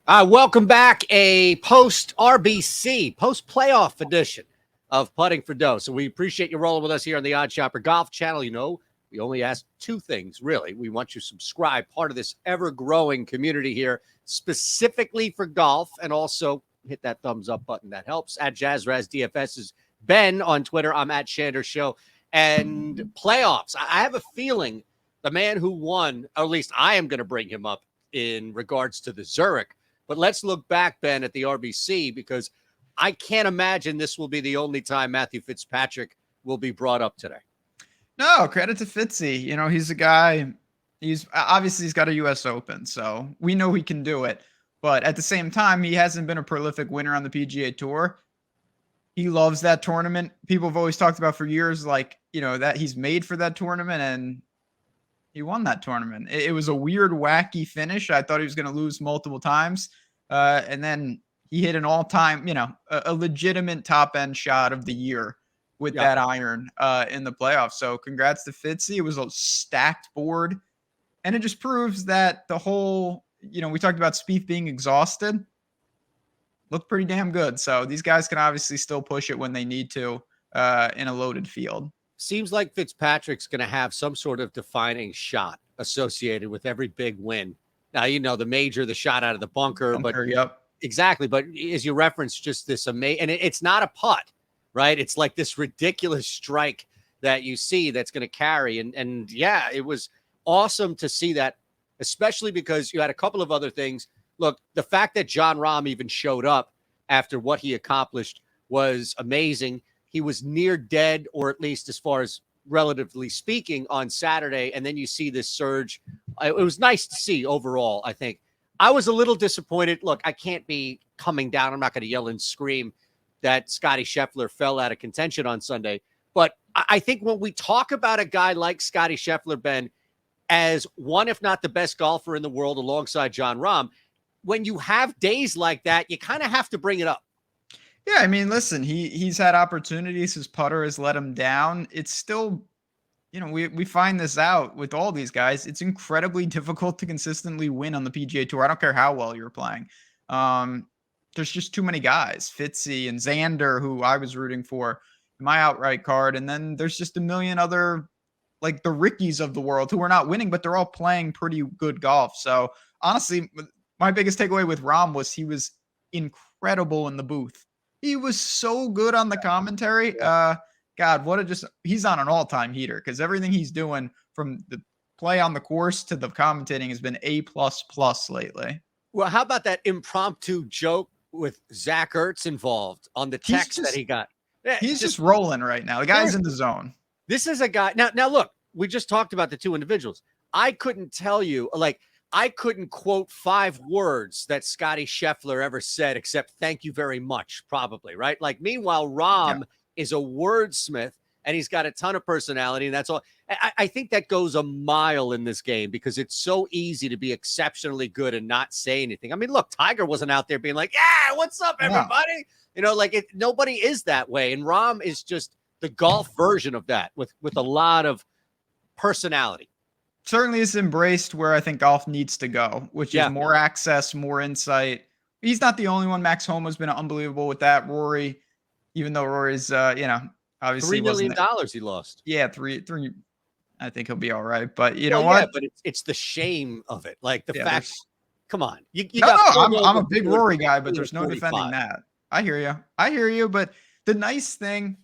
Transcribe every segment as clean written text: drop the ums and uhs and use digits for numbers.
Welcome back. A post-RBC, post-playoff edition of Putting for Dough. So we appreciate you rolling with us here on the OddsShopper Golf Channel. You know, we only ask two things, really. We want you to subscribe, part of this ever-growing community here, specifically for golf, and also hit that thumbs up button. That helps. At JazzRazDFS is Ben on Twitter. I'm at Shander Show. And playoffs. I have a feeling the man who won, or at least I am going to bring him up in regards to the Zurich. But let's look back, Ben, at the RBC, because I can't imagine this will be the only time Matthew Fitzpatrick will be brought up today. No, credit to Fitzy. You know, he's a guy, he's got a U.S. Open, so we know he can do it. But at the same time, he hasn't been a prolific winner on the PGA Tour. He loves that tournament. People have always talked about for years, like, you know, that he's made for that tournament, and he won that tournament. It was a weird, wacky finish. I thought he was going to lose multiple times. And then he hit an all-time, a legitimate top-end shot of the year with that iron in the playoffs. So congrats to Fitzy. It was a stacked board. And it just proves that the whole, we talked about Spieth being exhausted. Looked pretty damn good. So these guys can obviously still push it when they need to in a loaded field. Seems like Fitzpatrick's going to have some sort of defining shot associated with every big win. Now, the major, the shot out of the bunker, but exactly. But as you referenced, just this amazing, and it's not a putt, right? It's like this ridiculous strike that you see that's going to carry. And yeah, it was awesome to see that, especially because you had a couple of other things. Look, the fact that Jon Rahm even showed up after what he accomplished was amazing. He was near dead, or at least as far as relatively speaking, on Saturday. And then you see this surge. It was nice to see overall, I think. I was a little disappointed. Look, I can't be coming down. I'm not going to yell and scream that Scottie Scheffler fell out of contention on Sunday. But I think when we talk about a guy like Scottie Scheffler, Ben, as one, if not the best golfer in the world alongside Jon Rahm, when you have days like that, you kind of have to bring it up. Yeah, I mean, listen, he's had opportunities. His putter has let him down. It's still, we find this out with all these guys. It's incredibly difficult to consistently win on the PGA Tour. I don't care how well you're playing. There's just too many guys. Fitzy and Xander, who I was rooting for in my outright card. And then there's just a million other, like the Rickies of the world who are not winning, but they're all playing pretty good golf. So honestly, my biggest takeaway with Rahm was he was incredible in the booth. He was so good on the commentary. God, he's on an all-time heater, because everything he's doing from the play on the course to the commentating has been A++ lately. Well, how about that impromptu joke with Zach Ertz involved on the text that he got? Yeah, he's just rolling right now. The guy's in the zone. This is a guy. Now look, we just talked about the two individuals. I couldn't tell you, I couldn't quote 5 words that Scottie Scheffler ever said, except thank you very much, probably, right? Meanwhile, Rahm is a wordsmith, and he's got a ton of personality, and that's all. I think that goes a mile in this game, because it's so easy to be exceptionally good and not say anything. I mean, look, Tiger wasn't out there being like, yeah, what's up, everybody? Nobody is that way, and Rahm is just the golf version of that with a lot of personality. Certainly is embraced where I think golf needs to go, which is more access, more insight. He's not the only one. Max Homa's been unbelievable with that. Rory, even though Rory's, obviously $3 million he lost. Yeah, three. I think he'll be all right. But you know what? Yeah, but it's the shame of it. Like the fact, come on. I'm a big Rory guy, but there's no defending that. I hear you. But the nice thing,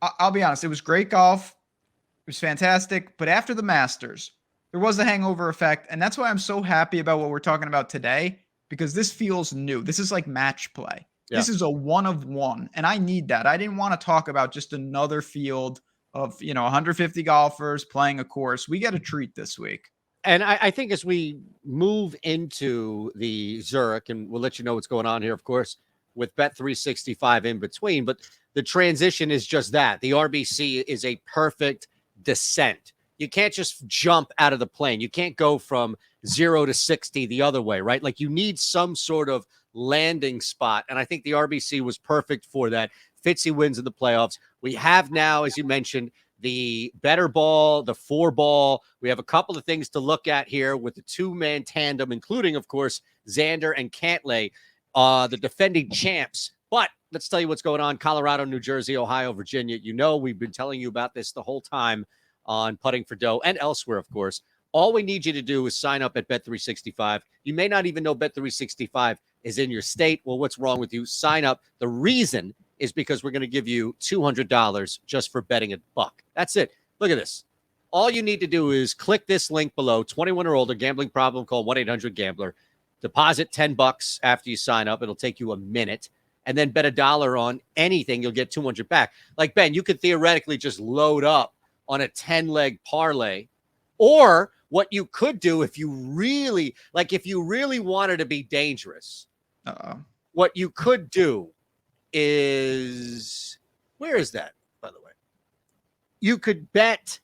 I'll be honest, it was great golf. It was fantastic. But after the Masters, there was a hangover effect, and that's why I'm so happy about what we're talking about today, because this feels new. This is like match play. Yeah. This is a one of one, and I need that. I didn't want to talk about just another field of 150 golfers playing a course. We get a treat this week. And I think as we move into the Zurich, and we'll let you know what's going on here, of course, with Bet365 in between, but the transition is just that. The RBC is a perfect descent. You can't just jump out of the plane. You can't go from 0 to 60 the other way, right? You need some sort of landing spot. And I think the RBC was perfect for that. Fitzy wins in the playoffs. We have now, as you mentioned, the better ball, the 4-ball. We have a couple of things to look at here with the 2-man tandem, including, of course, Xander and Cantlay, the defending champs. But let's tell you what's going on. Colorado, New Jersey, Ohio, Virginia. You know, we've been telling you about this the whole time on Putting for Dough and elsewhere, of course. All we need you to do is sign up at Bet365. You may not even know Bet365 is in your state. Well, what's wrong with you? Sign up. The reason is because we're going to give you $200 just for betting $1. That's it. Look at this. All you need to do is click this link below. 21 or older, gambling problem, call 1-800-GAMBLER. Deposit $10 after you sign up. It'll take you a minute. And then bet $1 on anything. You'll get $200 back. Like, Ben, you could theoretically just load up on a 10-leg parlay. Or what you could do if you really wanted to be dangerous, what you could do is, where is that, by the way? You could bet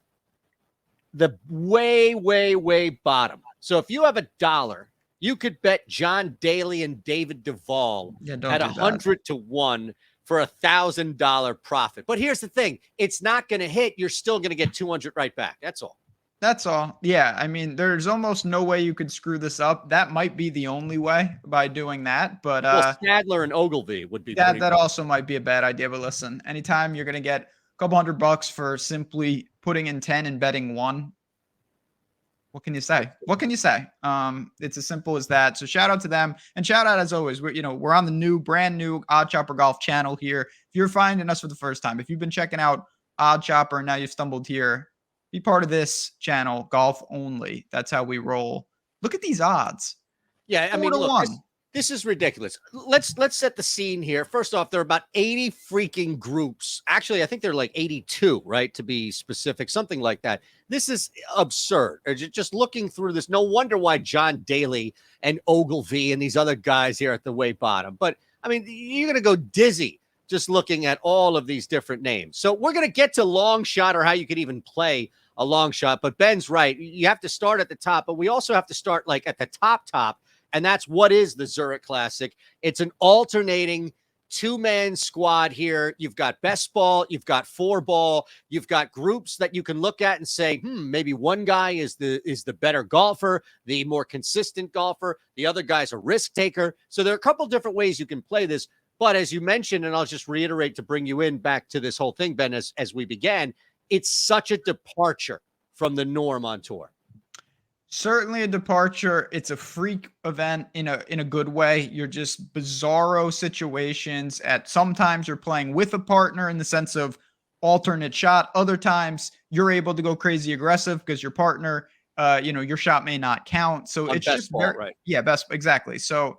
the way, way, way bottom. So if you have $1, you could bet John Daly and David Duvall at 100 to 1 for $1,000 profit. But here's the thing. It's not going to hit. You're still going to get 200 right back. That's all. That's all. Yeah. I mean, there's almost no way you could screw this up. That might be the only way by doing that. But Stadler and Ogilvy would be that also might be a bad idea. But listen, anytime you're going to get a couple $100 for simply putting in 10 and betting 1, what can you say? What can you say? It's as simple as that. So shout out to them, and shout out as always. We're on the brand new OddsShopper Golf channel here. If you're finding us for the first time, if you've been checking out OddsShopper and now you've stumbled here, be part of this channel, golf only. That's how we roll. Look at these odds. Yeah, I mean, look, this is ridiculous. Let's set the scene here. First off, there are about 80 freaking groups. Actually, I think they're like 82, right, to be specific, something like that. This is absurd. Just looking through this, no wonder why John Daly and Ogilvy and these other guys here at the way bottom. But, I mean, you're going to go dizzy just looking at all of these different names. So we're going to get to long shot, or how you could even play a long shot. But Ben's right. You have to start at the top, but we also have to start like at the top. And that's what is the Zurich Classic. It's an alternating 2-man squad here. You've got best ball, you've got 4-ball, you've got groups that you can look at and say, maybe one guy is the better golfer, the more consistent golfer. The other guy's a risk taker. So there are a couple different ways you can play this. But as you mentioned, and I'll just reiterate to bring you in back to this whole thing, Ben, as we began, it's such a departure from the norm on tour. Certainly a departure. It's a freak event in a good way. You're just bizarro situations. Sometimes you're playing with a partner in the sense of alternate shot. Other times you're able to go crazy aggressive because your partner, your shot may not count. So it's just right. Yeah, exactly. So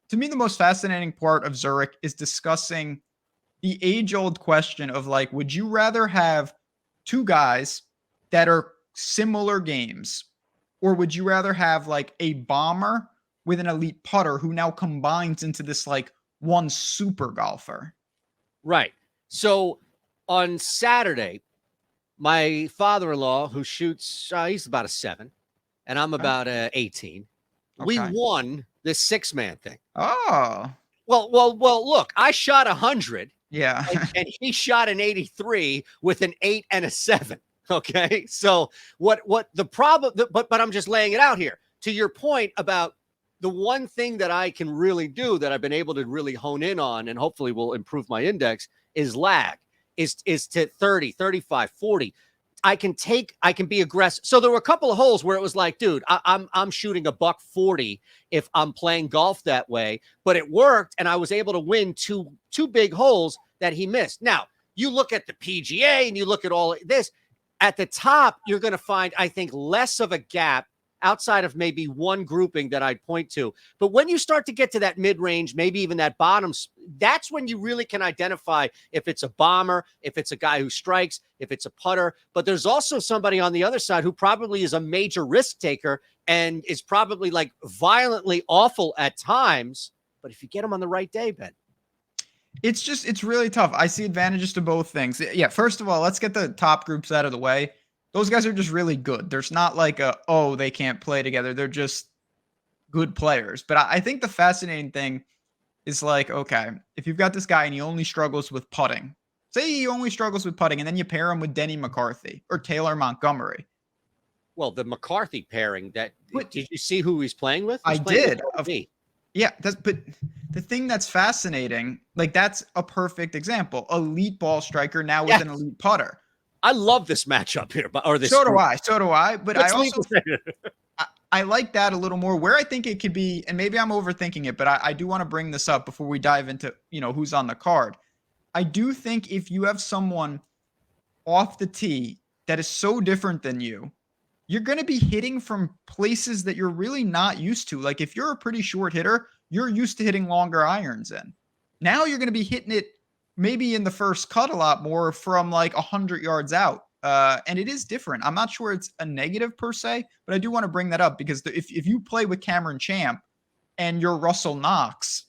to me, the most fascinating part of Zurich is discussing the age-old question of like, would you rather have two guys that are similar games, or would you rather have like a bomber with an elite putter who now combines into this like one super golfer? Right. So on Saturday, my father-in-law, who shoots, he's about a 7, and I'm about a 18. Okay. We won this 6-man thing. Oh. Well, look, I shot 100. Yeah. and he shot an 83 with an 8 and a 7. Okay. So what the problem, but I'm just laying it out here to your point about the one thing that I can really do that I've been able to really hone in on, and hopefully will improve my index, is lag, is to 30, 35, 40. I can be aggressive. So there were a couple of holes where it was like, dude, I'm shooting $140 if I'm playing golf that way, but it worked. And I was able to win two big holes that he missed. Now you look at the PGA and you look at all this at the top, you're going to find, I think, less of a gap outside of maybe one grouping that I'd point to. But when you start to get to that mid-range, maybe even that bottom, that's when you really can identify if it's a bomber, if it's a guy who strikes, if it's a putter. But there's also somebody on the other side who probably is a major risk taker and is probably like violently awful at times. But if you get him on the right day, Ben. It's really tough. I see advantages to both things. Yeah, first of all, let's get the top groups out of the way. Those guys are just really good. There's not like they can't play together. They're just good players. But I think the fascinating thing is like, okay, if you've got this guy and he only struggles with putting, Say he only struggles with putting, and then you pair him with Denny McCarthy or Taylor Montgomery. Well, the McCarthy pairing, did you see who he's playing with? I did. Yeah, but the thing that's fascinating, like that's a perfect example. Elite ball striker now with an elite putter. I love this matchup here, but so do I. But I also I like that a little more. Where I think it could be, and maybe I'm overthinking it, but I do want to bring this up before we dive into who's on the card. I do think if you have someone off the tee that is so different than you, you're going to be hitting from places that you're really not used to. Like if you're a pretty short hitter, you're used to hitting longer irons in. Now you're going to be hitting it maybe in the first cut a lot more from like 100 yards out. And it is different. I'm not sure it's a negative per se, but I do want to bring that up because if you play with Cameron Champ and you're Russell Knox,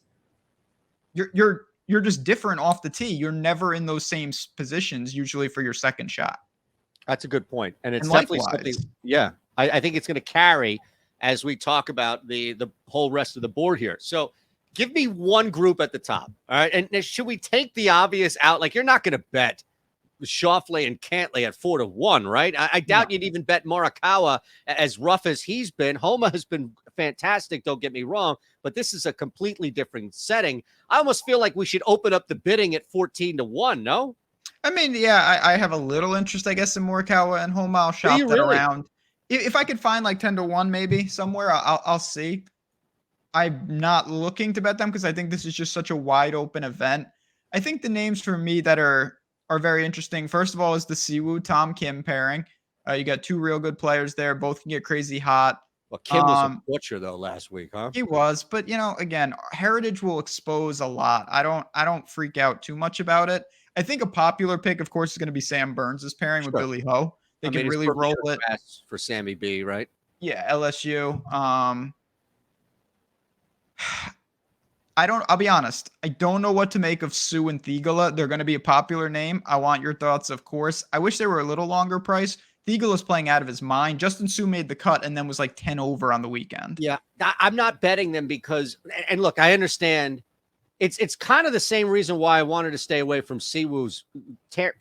you're just different off the tee. You're never in those same positions usually for your second shot. That's a good point. And it's definitely something. Yeah. I think it's going to carry as we talk about the whole rest of the board here. So give me one group at the top. All right. And should we take the obvious out? Like you're not going to bet Schauffele and Cantlay at 4-1, right? I doubt you'd even bet Morikawa as rough as he's been. Homa has been fantastic, don't get me wrong, but this is a completely different setting. I almost feel like we should open up the bidding at 14-1, no? I mean, yeah, I have a little interest, I guess, in Morikawa and Homa. I'll shop that around. If I could find like 10-1 maybe somewhere, I'll see. I'm not looking to bet them because I think this is just such a wide open event. I think the names for me that are very interesting. First of all, is the Siwoo Tom Kim pairing. You got two real good players there. Both can get crazy hot. Well, Kim was a butcher though last week, huh? He was, but again, Heritage will expose a lot. I don't freak out too much about it. I think a popular pick, of course, is going to be Sam Burns' pairing with Billy Ho. They can really roll it for Sammy B, right? Yeah, LSU. I'll be honest. I don't know what to make of Sue and Thigala. They're going to be a popular name. I want your thoughts, of course. I wish they were a little longer price. Thigala's playing out of his mind. Justin Sue made the cut and then was like 10 over on the weekend. Yeah, I'm not betting them because, and look, I understand. It's kind of the same reason why I wanted to stay away from Siwoo's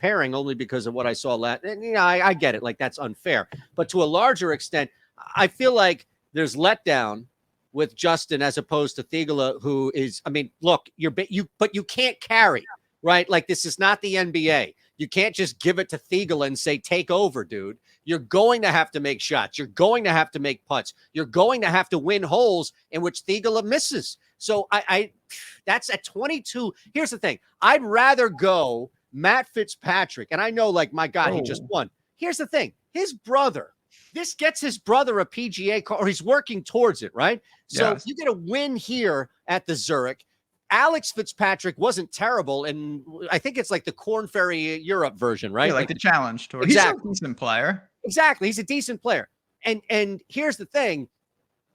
pairing, only because of what I saw last. And, I get it. Like, that's unfair. But to a larger extent, I feel like there's letdown with Justin as opposed to Thigala, who is, I mean, look, but you can't carry, right? Like, this is not the NBA. You can't just give it to Thigala and say, take over, dude. You're going to have to make shots. You're going to have to make putts. You're going to have to win holes in which Thigala misses. So that's at 22. Here's the thing. I'd rather go Matt Fitzpatrick. And I know, like, my God, he just won. Here's the thing. His brother, this gets his brother a PGA card, or he's working towards it, right? So you get a win here at the Zurich. Alex Fitzpatrick wasn't terrible, and I think it's like the Corn Ferry Europe version, right? Yeah, like the Challenge Tour. Exactly. He's a decent player. Exactly. He's a decent player. And here's the thing.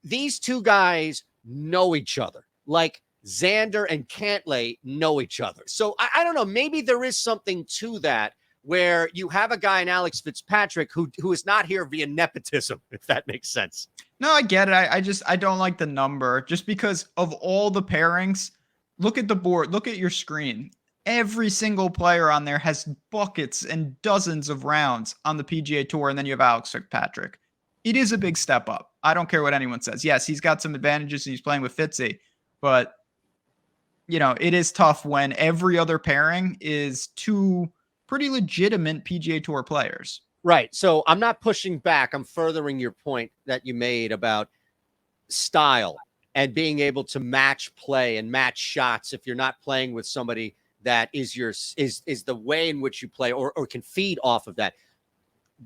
These two guys know each other. Like Xander and Cantlay know each other. So I don't know. Maybe there is something to that where you have a guy in Alex Fitzpatrick who is not here via nepotism, if that makes sense. No, I get it. I don't like the number just because of all the pairings. Look at the board. Look at your screen. Every single player on there has buckets and dozens of rounds on the PGA Tour, and then you have Alex Fitzpatrick. It is a big step up. I don't care what anyone says. Yes, he's got some advantages and he's playing with Fitzy, but it is tough when every other pairing is two pretty legitimate PGA Tour players. Right. So I'm not pushing back. I'm furthering your point that you made about style and being able to match play and match shots if you're not playing with somebody that is the way in which you play or can feed off of that.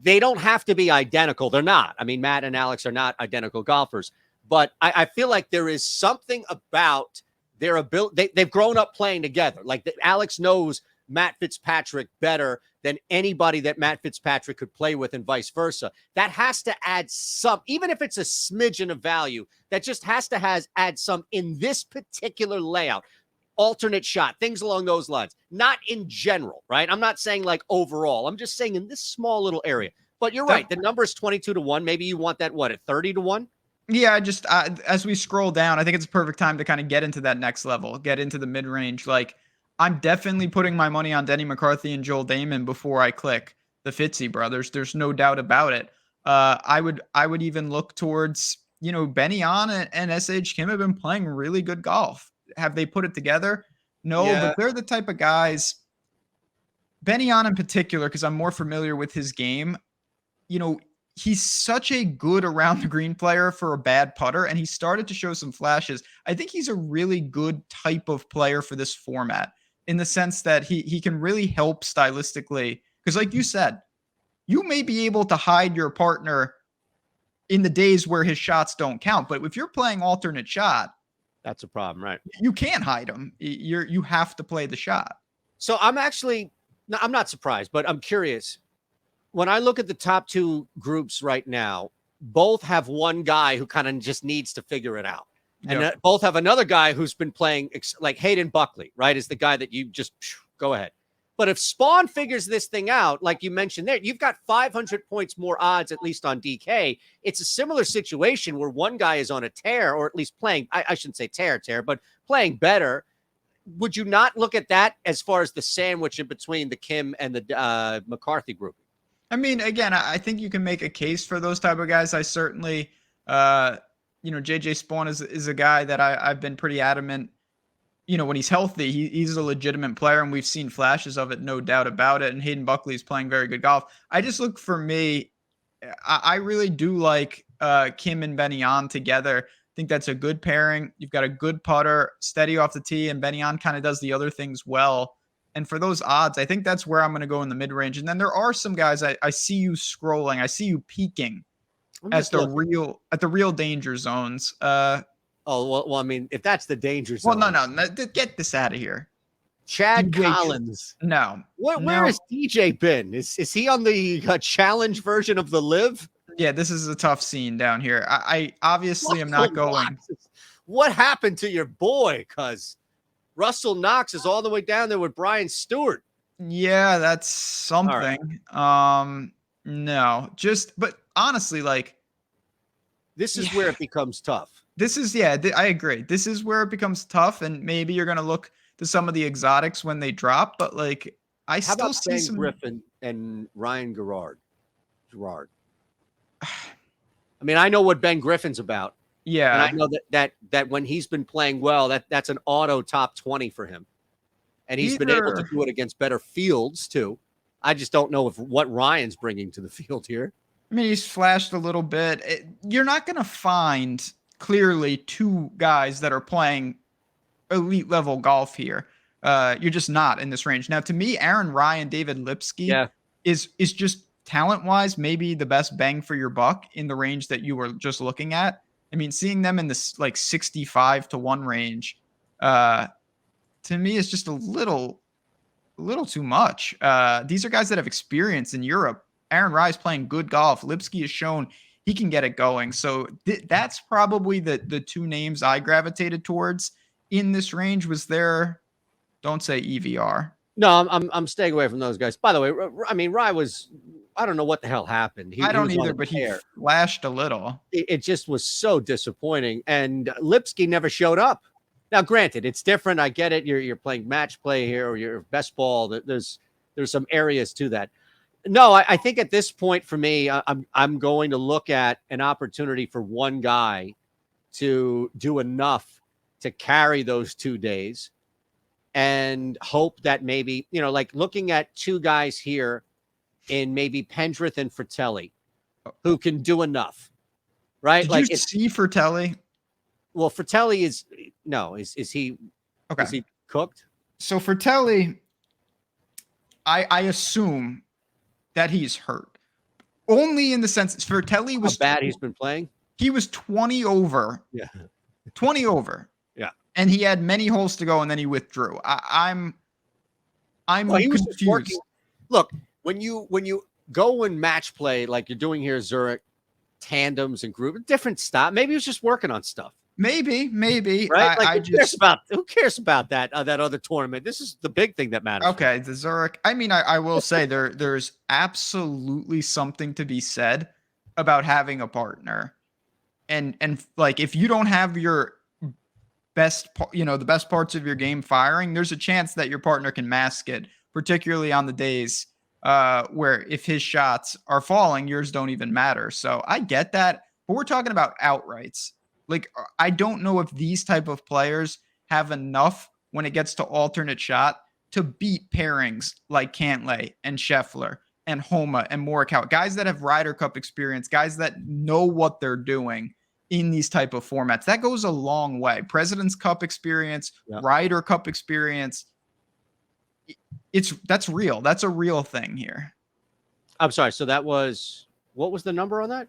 They don't have to be identical. They're not. I mean, Matt and Alex are not identical golfers, but I feel like there is something about their ability. They've grown up playing together. Like Alex knows Matt Fitzpatrick better than anybody that Matt Fitzpatrick could play with and vice versa. That has to add some, even if it's a smidgen of value, that just has to add some in this particular layout. Alternate shot, things along those lines, not in general, right? I'm not saying like overall. I'm just saying in this small little area. But you're right. The number is 22-1. Maybe you want that, at 30-1? Yeah, as we scroll down, I think it's a perfect time to kind of get into that next level, get into the mid-range. Like, I'm definitely putting my money on Denny McCarthy and Joel Damon before I click the Fitzy brothers. There's no doubt about it. I would even look towards, Benny On and SH Kim have been playing really good golf. Have they put it together? No, but they're the type of guys. Benny On in particular, because I'm more familiar with his game. He's such a good around the green player for a bad putter, and he started to show some flashes. I think he's a really good type of player for this format in the sense that he can really help stylistically. Because like you said, you may be able to hide your partner in the days where his shots don't count. But if you're playing alternate shot, that's a problem, right? You can't hide him. You have to play the shot. So I'm not surprised, but I'm curious. When I look at the top two groups right now, both have one guy who kind of just needs to figure it out. And both have another guy who's been playing, like Hayden Buckley, right? Is the guy that you just go ahead. But if Spawn figures this thing out, like you mentioned there, you've got 500 points more odds, at least on DK. It's a similar situation where one guy is on a tear, or at least playing, I shouldn't say tear, but playing better. Would you not look at that as far as the sandwich in between the Kim and the McCarthy group? I mean, again, I think you can make a case for those type of guys. I certainly, JJ Spawn is a guy that I've been pretty adamant. When he's healthy, he's a legitimate player, and we've seen flashes of it, no doubt about it. And Hayden Buckley is playing very good golf. I just look for me. I really do like Kim and Benny On together. I think that's a good pairing. You've got a good putter, steady off the tee, and Benny On kind of does the other things well. And for those odds, I think that's where I'm going to go in the mid-range. And then there are some guys I see you scrolling. I see you peeking at the real danger zones. Well, I mean, if that's the danger zone. Well, no, get this out of here. Chad Collins. No. Where has DJ been? Is he on the challenge version of the Live? Yeah, this is a tough scene down here. I obviously am not going. What happened to your boy? Because Russell Knox is all the way down there with Brian Stewart. Yeah, that's something. Right. No, but honestly, like, this is where it becomes tough. I agree. This is where it becomes tough, and maybe you're going to look to some of the exotics when they drop, but like, I still see some Griffin and Ryan Gerard. I mean, I know what Ben Griffin's about. Yeah. And I know that when he's been playing well, that's an auto top 20 for him. And he's been able to do it against better fields too. I just don't know what Ryan's bringing to the field here. I mean, he's flashed a little bit. You're not going to find clearly two guys that are playing elite level golf here. You're just not in this range. Now, to me, Aaron Ryan, David Lipsky is just talent-wise maybe the best bang for your buck in the range that you were just looking at. I mean, seeing them in this like 65-1 range, to me is just a little too much. These are guys that have experience in Europe. Aaron Rye's playing good golf. Lipsky has shown he can get it going. So that's probably the two names I gravitated towards in this range. Was there? Don't say EVR. No, I'm staying away from those guys. By the way, I mean, Rye was, I don't know what the hell happened. I don't either, but he flashed a little. It just was so disappointing. And Lipsky never showed up. Now, granted, it's different. I get it. You're playing match play here, or your best ball. There's some areas to that. No, I think at this point for me, I'm going to look at an opportunity for one guy to do enough to carry those 2 days and hope that maybe, like looking at two guys here in maybe Pendrith and Fratelli who can do enough, right? Did you see Fratelli? Well, Fratelli is he okay? Is he cooked? So Fratelli, I assume that he's hurt. Only in the sense Fratelli was how bad he's been playing. He was 20 over. Yeah. 20 over. Yeah. And he had many holes to go and then he withdrew. I'm confused. Look, when you go and match play like you're doing here at Zurich, tandems and group, different stuff. Maybe he was just working on stuff. Maybe. Right? Who cares about that other tournament? This is the big thing that matters. Okay, the Zurich. I mean, I will say there's absolutely something to be said about having a partner. And like if you don't have your the best parts of your game firing, there's a chance that your partner can mask it, particularly on the days where if his shots are falling, yours don't even matter. So I get that, but we're talking about outrights. Like, I don't know if these type of players have enough when it gets to alternate shot to beat pairings like Cantlay and Scheffler and Homa and Morikawa, guys that have Ryder Cup experience, guys that know what they're doing in these type of formats. That goes a long way. President's Cup experience, Ryder Cup experience. That's real. That's a real thing here. I'm sorry. So what was the number on that?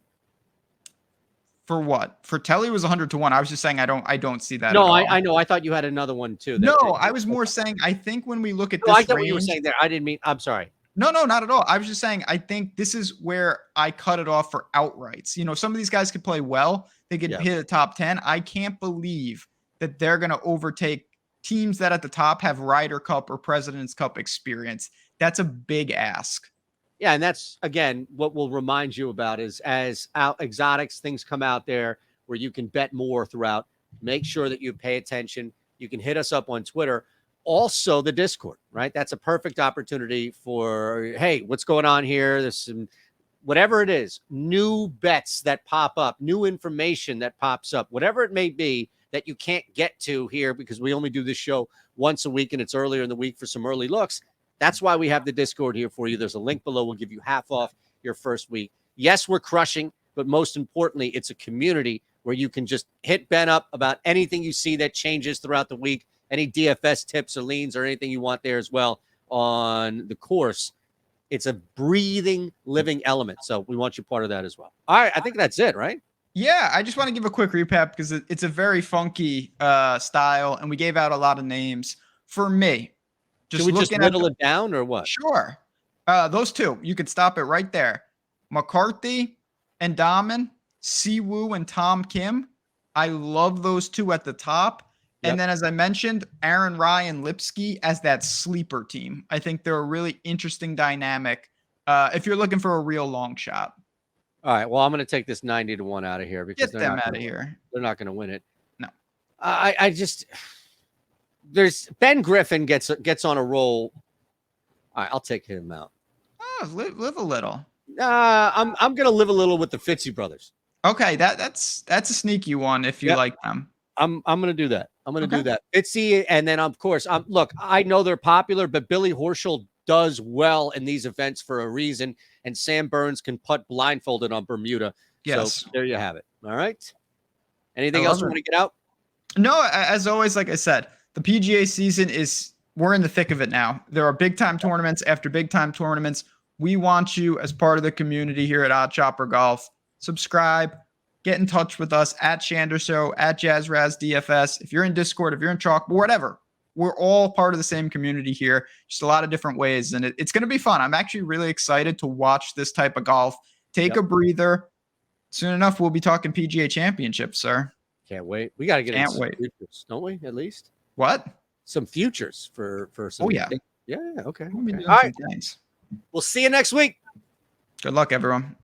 For what? For Telly was 100-1. I was just saying I don't see that. No, I know. I thought you had another one too. I was more saying I think when we look at this, I get what you were saying there. I didn't mean. I'm sorry. No, not at all. I was just saying I think this is where I cut it off for outrights. Some of these guys could play well. They could hit a top 10. I can't believe that they're going to overtake teams that at the top have Ryder Cup or President's Cup experience. That's a big ask. Yeah, and that's, again, what we'll remind you about is as exotics, things come out there where you can bet more throughout. Make sure that you pay attention. You can hit us up on Twitter. Also, the Discord, right? That's a perfect opportunity for, hey, what's going on here? There's some, whatever it is, new bets that pop up, new information that pops up, whatever it may be that you can't get to here because we only do this show once a week and it's earlier in the week for some early looks. That's why we have the Discord here for you. There's a link below. We'll give you half off your first week. Yes, we're crushing, but most importantly, it's a community where you can just hit Ben up about anything you see that changes throughout the week, any DFS tips or leans or anything you want there as well on the course. It's a breathing, living element. So we want you part of that as well. All right. I think that's it, right? Yeah, I just want to give a quick recap because it's a very funky style, and we gave out a lot of names. For me, Should we just whittle it down or what? Sure. Those two, you could stop it right there. McCarthy and Dahmen, Siwoo and Tom Kim. I love those two at the top. And then, as I mentioned, Aaron Rai and Lipsky as that sleeper team. I think they're a really interesting dynamic if you're looking for a real long shot. All right. Well, I'm going to take this 90-1 out of here because get them out of here. They're not going to win it. No. I just there's Ben Griffin gets on a roll. All right, I'll take him out. Oh, live a little. I'm going to live a little with the Fitzy brothers. Okay, that's a sneaky one if you like them. I'm going to do that. I'm going to do that. Fitzy, and then of course, look, I know they're popular, but Billy Horschel does well in these events for a reason, and Sam Burns can putt blindfolded on Bermuda. Yes. So there you have it. All right. Anything else you want to get out? No, as always, like I said, the PGA season we're in the thick of it now. There are big time tournaments after big time tournaments. We want you as part of the community here at OddsShopper Golf. Subscribe, get in touch with us at Shander Show, at JazzRazDFS. If you're in Discord, if you're in Chalk, whatever. We're all part of the same community here, just a lot of different ways, and it's going to be fun. I'm actually really excited to watch this type of golf. Take a breather. Soon enough, we'll be talking PGA Championships, sir. Can't wait. We got to get into some futures, don't we, at least? What? Some futures for some. Oh, yeah. Yeah, okay. All right. things. We'll see you next week. Good luck, everyone.